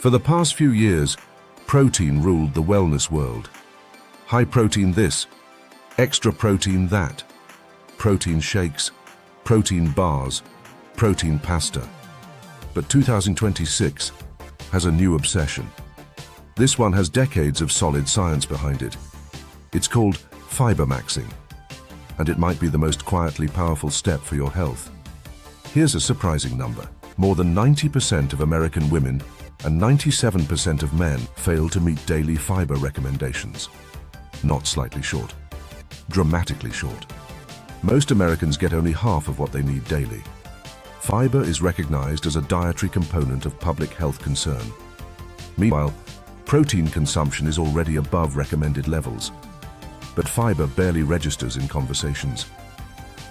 For the past few years, protein ruled the wellness world. High protein this, extra protein that, protein shakes, protein bars, protein pasta. But 2026 has a new obsession. This one has decades of solid science behind it. It's called Fibermaxxing, and it might be the most quietly powerful step for your health. Here's a surprising number. More than 90% of American women and 97% of men fail to meet daily fiber recommendations. Not slightly short, dramatically short. Most Americans get only half of what they need daily. Fiber is recognized as a dietary component of public health concern. Meanwhile, protein consumption is already above recommended levels. But fiber barely registers in conversations.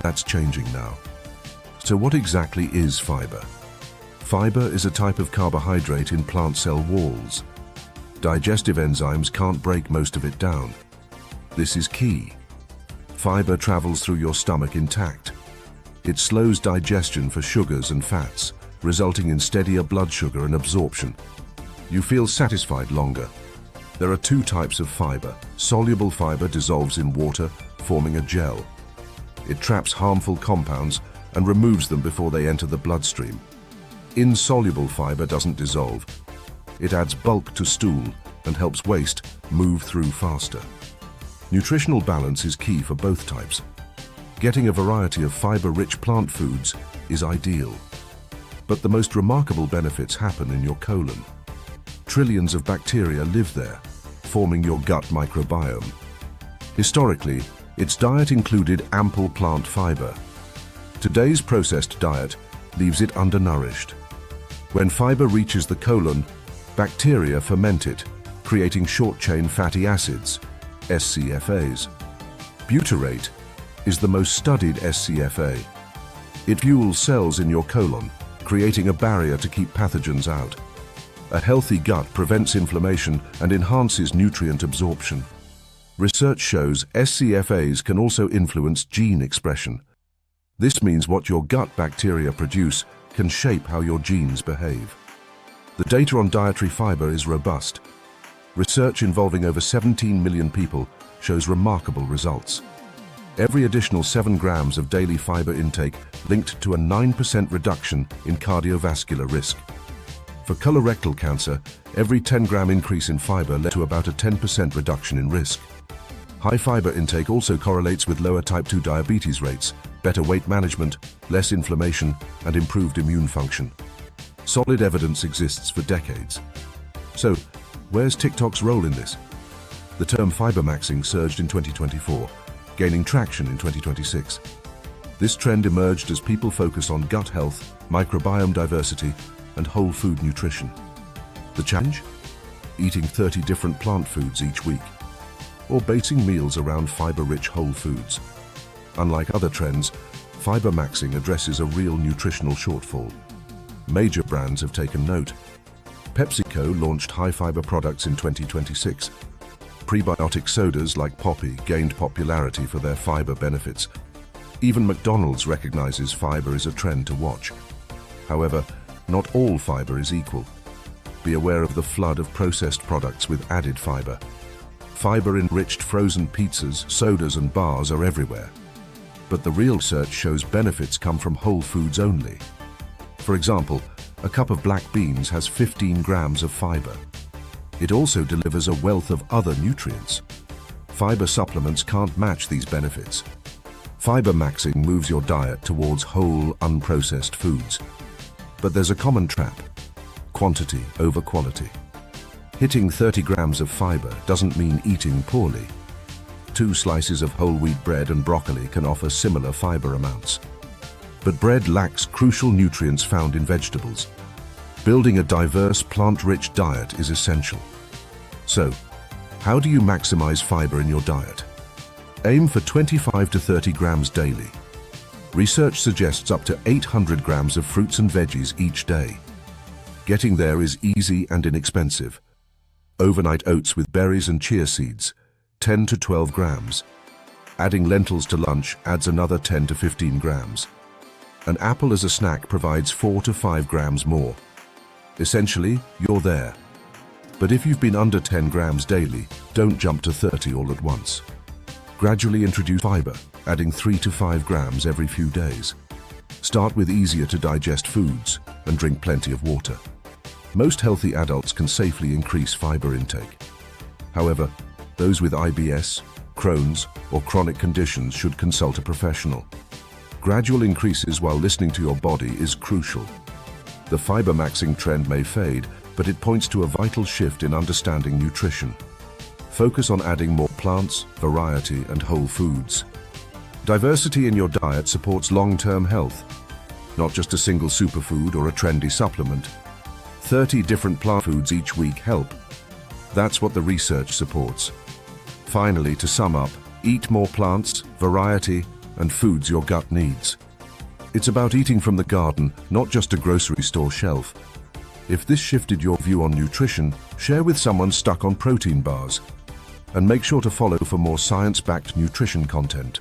That's changing now. So what exactly is fiber? Fiber is a type of carbohydrate in plant cell walls. Digestive enzymes can't break most of it down. This is key. Fiber travels through your stomach intact. It slows digestion for sugars and fats, resulting in steadier blood sugar and absorption. You feel satisfied longer. There are two types of fiber. Soluble fiber dissolves in water, forming a gel. It traps harmful compounds and removes them before they enter the bloodstream. Insoluble fiber doesn't dissolve. It adds bulk to stool and helps waste move through faster. Nutritional balance is key for both types. Getting a variety of fiber-rich plant foods is ideal. But the most remarkable benefits happen in your colon. Trillions of bacteria live there, forming your gut microbiome. Historically, its diet included ample plant fiber. Today's processed diet leaves it undernourished. When fiber reaches the colon, bacteria ferment it, creating short-chain fatty acids, SCFAs. Butyrate is the most studied SCFA. It fuels cells in your colon, creating a barrier to keep pathogens out. A healthy gut prevents inflammation and enhances nutrient absorption. Research shows SCFAs can also influence gene expression. This means what your gut bacteria produce can shape how your genes behave. The data on dietary fiber is robust. Research involving over 17 million people shows remarkable results. Every additional 7 grams of daily fiber intake linked to a 9% reduction in cardiovascular risk. For colorectal cancer, every 10-gram increase in fiber led to about a 10% reduction in risk. High fiber intake also correlates with lower type 2 diabetes rates, better weight management, less inflammation, and improved immune function. Solid evidence exists for decades. So, where's TikTok's role in this? The term Fibermaxxing surged in 2024, gaining traction in 2026. This trend emerged as people focus on gut health, microbiome diversity, and whole food nutrition. The challenge? Eating 30 different plant foods each week, or basing meals around fiber-rich whole foods. Unlike other trends, Fibermaxxing addresses a real nutritional shortfall. Major brands have taken note. PepsiCo launched high-fiber products in 2026. Prebiotic sodas like Poppy gained popularity for their fiber benefits. Even McDonald's recognizes fiber is a trend to watch. However, not all fiber is equal. Be aware of the flood of processed products with added fiber. Fiber-enriched frozen pizzas, sodas, and bars are everywhere. But the real research shows benefits come from whole foods only. For example, a cup of black beans has 15 grams of fiber. It also delivers a wealth of other nutrients. Fiber supplements can't match these benefits. Fibermaxxing moves your diet towards whole, unprocessed foods. But there's a common trap: quantity over quality. Hitting 30 grams of fiber doesn't mean eating poorly. 2 slices of whole wheat bread and broccoli can offer similar fiber amounts. But bread lacks crucial nutrients found in vegetables. Building a diverse, plant-rich diet is essential. So, how do you maximize fiber in your diet? Aim for 25 to 30 grams daily. Research suggests up to 800 grams of fruits and veggies each day. Getting there is easy and inexpensive. Overnight oats with berries and chia seeds, 10 to 12 grams. Adding lentils to lunch adds another 10 to 15 grams. An apple as a snack provides 4 to 5 grams more. Essentially, you're there. But if you've been under 10 grams daily, don't jump to 30 all at once. Gradually introduce fiber, adding 3 to 5 grams every few days. Start with easier to digest foods and drink plenty of water. Most healthy adults can safely increase fiber intake. However, those with IBS, Crohn's, or chronic conditions should consult a professional. Gradual increases while listening to your body is crucial. The Fibermaxxing trend may fade, but it points to a vital shift in understanding nutrition. Focus on adding more plants, variety, and whole foods. Diversity in your diet supports long-term health, not just a single superfood or a trendy supplement. 30 different plant foods each week help. That's what the research supports. Finally, to sum up, eat more plants, variety, and foods your gut needs. It's about eating from the garden, not just a grocery store shelf. If this shifted your view on nutrition, share with someone stuck on protein bars. And make sure to follow for more science-backed nutrition content.